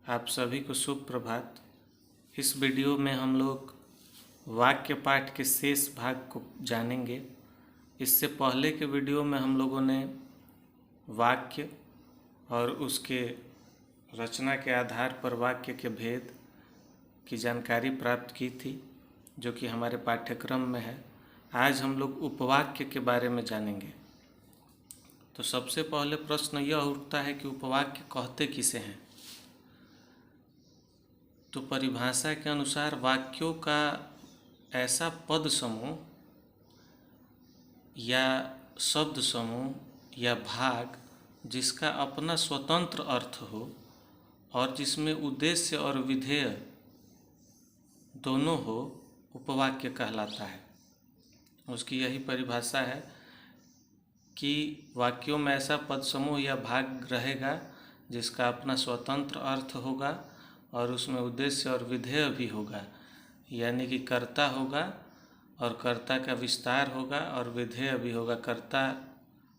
आप सभी को शुभ प्रभात। इस वीडियो में हम लोग वाक्य पाठ के शेष भाग को जानेंगे। इससे पहले के वीडियो में हम लोगों ने वाक्य और उसके रचना के आधार पर वाक्य के भेद की जानकारी प्राप्त की थी, जो कि हमारे पाठ्यक्रम में है। आज हम लोग उपवाक्य के बारे में जानेंगे। तो सबसे पहले प्रश्न यह उठता है कि उपवाक्य कहते किसे हैं। तो परिभाषा के अनुसार वाक्यों का ऐसा पद समूह या शब्द समूह या भाग जिसका अपना स्वतंत्र अर्थ हो और जिसमें उद्देश्य और विधेय दोनों हो, उपवाक्य कहलाता है। उसकी यही परिभाषा है कि वाक्यों में ऐसा पद समूह या भाग रहेगा जिसका अपना स्वतंत्र अर्थ होगा और उसमें उद्देश्य और विधेय भी होगा, यानी कि कर्ता होगा और कर्ता का विस्तार होगा और विधेय भी होगा। कर्ता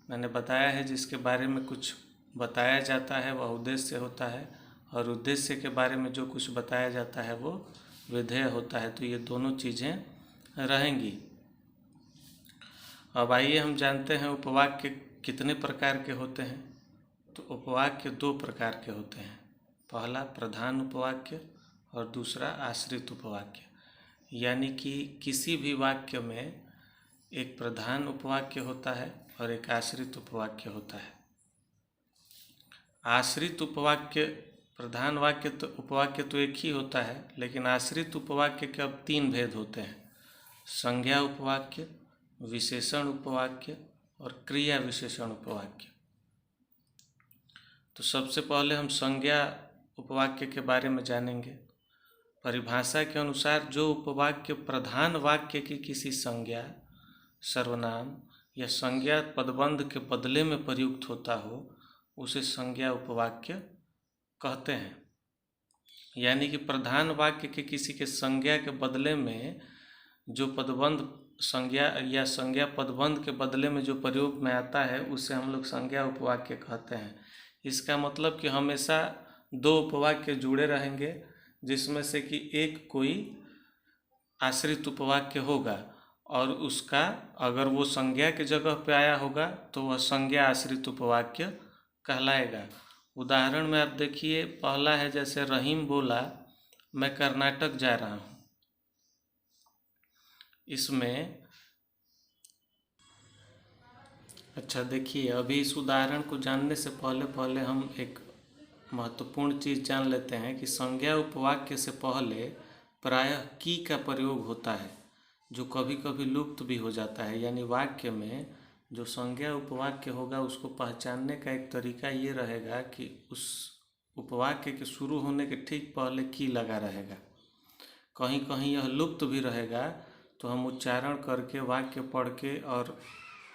मैंने बताया है, जिसके बारे में कुछ बताया जाता है वह उद्देश्य होता है, और उद्देश्य के बारे में जो कुछ बताया जाता है वो विधेय होता है। तो ये दोनों चीज़ें रहेंगी। अब आइए हम जानते हैं उपवाक्य कितने प्रकार के होते हैं। तो उपवाक्य दो प्रकार के होते हैं। पहला प्रधान उपवाक्य और दूसरा आश्रित उपवाक्य, यानी कि किसी भी वाक्य में एक प्रधान उपवाक्य होता है और एक आश्रित उपवाक्य होता है। आश्रित उपवाक्य, प्रधान वाक्य तो उपवाक्य तो एक ही होता है, लेकिन आश्रित उपवाक्य के अब तीन भेद होते हैं: संज्ञा उपवाक्य, विशेषण उपवाक्य और क्रिया विशेषण उपवाक्य। तो सबसे पहले हम संज्ञा उपवाक्य के बारे में जानेंगे। परिभाषा के अनुसार जो उपवाक्य प्रधान वाक्य की किसी संज्ञा, सर्वनाम या संज्ञा पदबंध के बदले में प्रयुक्त होता हो, उसे संज्ञा उपवाक्य कहते हैं। यानी कि प्रधान वाक्य के किसी के संज्ञा के बदले में जो पदबंध संज्ञा या संज्ञा पदबंध के बदले में जो प्रयोग में आता है, उसे हम लोग संज्ञा उपवाक्य कहते हैं। इसका मतलब कि हमेशा दो उपवाक्य जुड़े रहेंगे, जिसमें से कि एक कोई आश्रित उपवाक्य होगा और उसका अगर वो संज्ञा के जगह पे आया होगा तो वह संज्ञा आश्रित उपवाक्य कहलाएगा। उदाहरण में आप देखिए, पहला है जैसे रहीम बोला मैं कर्नाटक जा रहा हूँ। इसमें अच्छा देखिए, अभी इस उदाहरण को जानने से पहले हम एक महत्वपूर्ण चीज़ जान लेते हैं कि संज्ञा उपवाक्य से पहले प्रायः की का प्रयोग होता है, जो कभी कभी लुप्त भी हो जाता है। यानी वाक्य में जो संज्ञा उपवाक्य होगा उसको पहचानने का एक तरीका ये रहेगा कि उस उपवाक्य के शुरू होने के ठीक पहले की लगा रहेगा। कहीं कहीं यह लुप्त भी रहेगा, तो हम उच्चारण करके वाक्य पढ़ के, और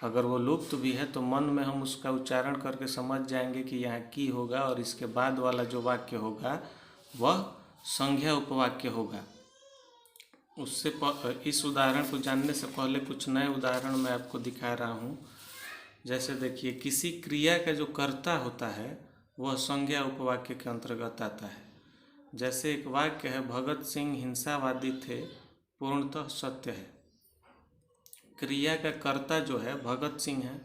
अगर वो लुप्त भी है तो मन में हम उसका उच्चारण करके समझ जाएंगे कि यहाँ की होगा और इसके बाद वाला जो वाक्य होगा वह संज्ञा उपवाक्य होगा। इस उदाहरण को जानने से पहले कुछ नए उदाहरण मैं आपको दिखा रहा हूँ। जैसे देखिए, किसी क्रिया का जो कर्ता होता है वह संज्ञा उपवाक्य के अंतर्गत आता है। जैसे एक वाक्य है, भगत सिंह हिंसावादी थे, पूर्णतः सत्य है। क्रिया का कर्ता जो है भगत सिंह है,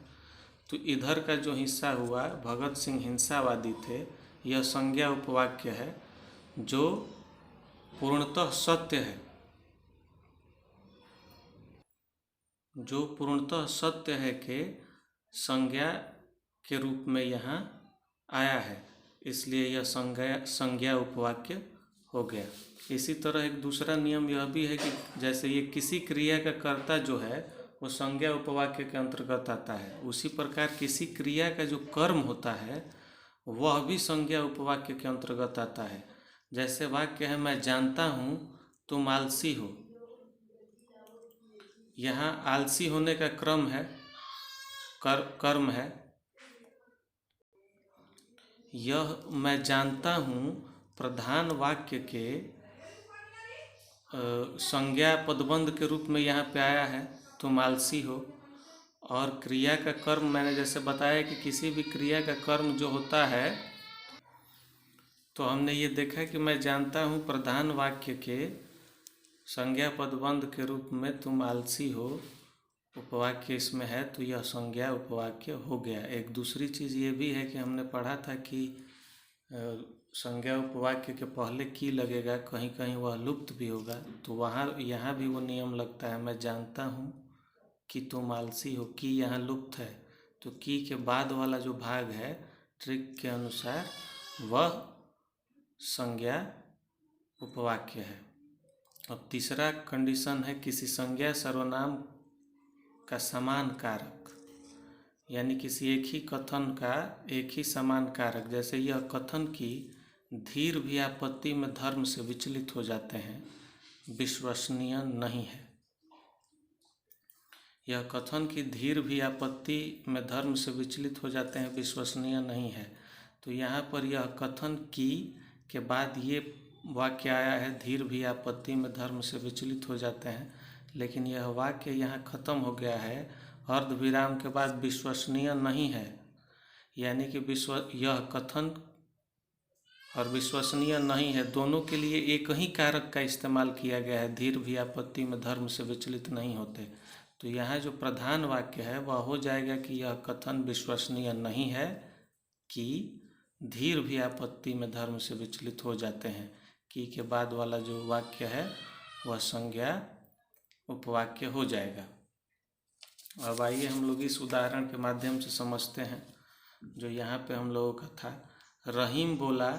तो इधर का जो हिस्सा हुआ भगत सिंह हिंसावादी थे, यह संज्ञा उपवाक्य है जो पूर्णतः सत्य है, जो पूर्णतः सत्य है के संज्ञा के रूप में यहाँ आया है, इसलिए यह संज्ञा उपवाक्य हो गया। इसी तरह एक दूसरा नियम यह भी है कि जैसे ये किसी क्रिया का कर्ता जो है वो संज्ञा उपवाक्य के अंतर्गत आता है, उसी प्रकार किसी क्रिया का जो कर्म होता है वह भी संज्ञा उपवाक्य के अंतर्गत आता है। जैसे वाक्य है, मैं जानता हूँ तुम आलसी हो। यहाँ आलसी होने का क्रम है, कर्म है। यह मैं जानता हूँ प्रधान वाक्य के संज्ञा पदबंध के रूप में यहाँ पे आया है, तुम आलसी हो। और क्रिया का कर्म मैंने जैसे बताया कि किसी भी क्रिया का कर्म जो होता है तो हमने ये देखा कि मैं जानता हूँ प्रधान वाक्य के संज्ञा पदबंध के रूप में तुम आलसी हो, उपवाक्य इसमें है तो यह संज्ञा उपवाक्य हो गया। एक दूसरी चीज़ ये भी है कि हमने पढ़ा था कि संज्ञा उपवाक्य के पहले की लगेगा, कहीं कहीं वह लुप्त भी होगा, तो वहाँ यहाँ भी वो नियम लगता है। मैं जानता हूँ कि तुम आलसी हो, की यहाँ लुप्त है, तो की के बाद वाला जो भाग है ट्रिक के अनुसार वह संज्ञा उपवाक्य है। अब तीसरा कंडीशन है किसी संज्ञा सर्वनाम का समान कारक, यानी किसी एक ही कथन का एक ही समान कारक। जैसे यह कथन की धीर भी आपत्ति में धर्म से विचलित हो जाते हैं, विश्वसनीय नहीं है। यह कथन की धीर भी आपत्ति में धर्म से विचलित हो जाते हैं, विश्वसनीय नहीं है। तो यहाँ पर यह कथन की के बाद ये वाक्य आया है, धीर भी आपत्ति में धर्म से विचलित हो जाते हैं, लेकिन यह वाक्य यहाँ खत्म हो गया है अर्ध विराम के बाद विश्वसनीय नहीं है। यानी कि यह कथन और विश्वसनीय नहीं है दोनों के लिए एक ही कारक का इस्तेमाल किया गया है, धीर भी आपत्ति में धर्म से विचलित नहीं होते। तो यहाँ जो प्रधान वाक्य है वह हो जाएगा कि यह कथन विश्वसनीय नहीं है कि धीर भी आपत्ति में धर्म से विचलित हो जाते हैं। की के बाद वाला जो वाक्य है वह संज्ञा उपवाक्य हो जाएगा। अब आइए हम लोग इस उदाहरण के माध्यम से समझते हैं जो यहाँ पे हम लोगों का था। रहीम बोला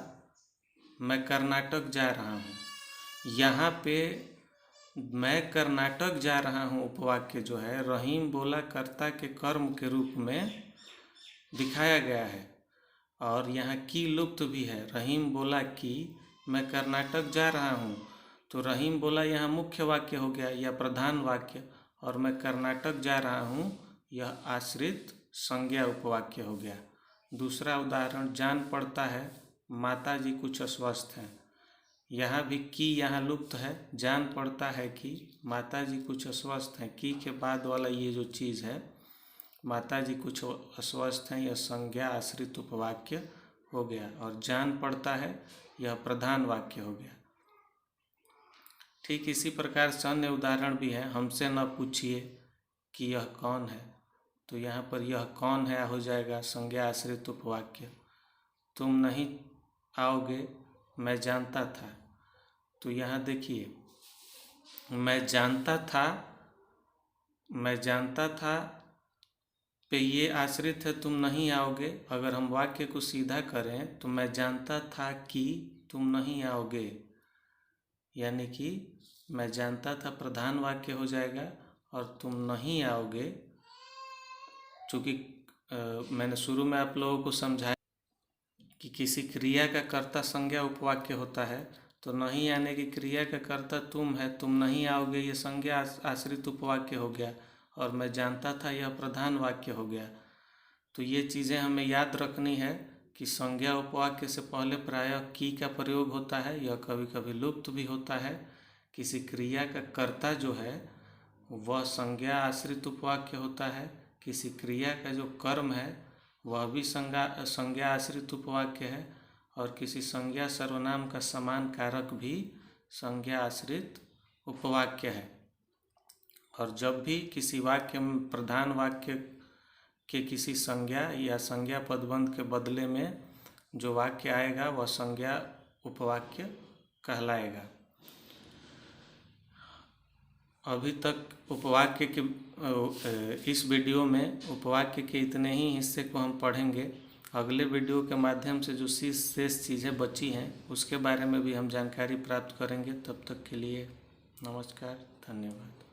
मैं कर्नाटक जा रहा हूँ। यहाँ पे मैं कर्नाटक जा रहा हूँ उपवाक्य जो है रहीम बोला कर्ता के कर्म के रूप में दिखाया गया है, और यहाँ की लुप्त भी है। रहीम बोला कि मैं कर्नाटक जा रहा हूँ, तो रहीम बोला यहाँ मुख्य वाक्य हो गया या प्रधान वाक्य, और मैं कर्नाटक जा रहा हूँ यह आश्रित संज्ञा उपवाक्य हो गया। दूसरा उदाहरण, जान पड़ता है माता जी कुछ अस्वस्थ हैं। यहाँ भी की यहाँ लुप्त है, जान पड़ता है कि माता जी कुछ अस्वस्थ हैं। की के बाद वाला ये जो चीज़ है माता जी कुछ अस्वस्थ हैं, यह संज्ञा आश्रित उपवाक्य हो गया, और जान पड़ता है यह प्रधान वाक्य हो गया। ठीक इसी प्रकार से अन्य उदाहरण भी है। हमसे न पूछिए कि यह कौन है, तो यहाँ पर यह कौन है हो जाएगा संज्ञा आश्रित उपवाक्य। तुम नहीं आओगे मैं जानता था, तो यहाँ देखिए मैं जानता था पे ये आश्रित है तुम नहीं आओगे। अगर हम वाक्य को सीधा करें तो मैं जानता था कि तुम नहीं आओगे, यानी कि मैं जानता था प्रधान वाक्य हो जाएगा और तुम नहीं आओगे। चूँकि मैंने शुरू में आप लोगों को समझाया कि किसी क्रिया का कर्ता संज्ञा उपवाक्य होता है, तो नहीं आने की क्रिया का कर्ता तुम है, तुम नहीं आओगे ये संज्ञा आश्रित उपवाक्य हो गया, और मैं जानता था यह प्रधान वाक्य हो गया। तो ये चीज़ें हमें याद रखनी है कि संज्ञा उपवाक्य से पहले प्रायः की का प्रयोग होता है, यह कभी कभी लुप्त भी होता है। किसी क्रिया का कर्ता जो है वह संज्ञा आश्रित उपवाक्य होता है, किसी क्रिया का जो कर्म है वह भी संज्ञा आश्रित उपवाक्य है, और किसी संज्ञा सर्वनाम का समान कारक भी संज्ञा आश्रित उपवाक्य है। और जब भी किसी वाक्य में प्रधान वाक्य के किसी संज्ञा या संज्ञा पदबंध के बदले में जो वाक्य आएगा वह संज्ञा उपवाक्य कहलाएगा। अभी तक उपवाक्य के इस वीडियो में उपवाक्य के इतने ही हिस्से को हम पढ़ेंगे। अगले वीडियो के माध्यम से जो शेष चीज़ें बची हैं उसके बारे में भी हम जानकारी प्राप्त करेंगे। तब तक के लिए नमस्कार, धन्यवाद।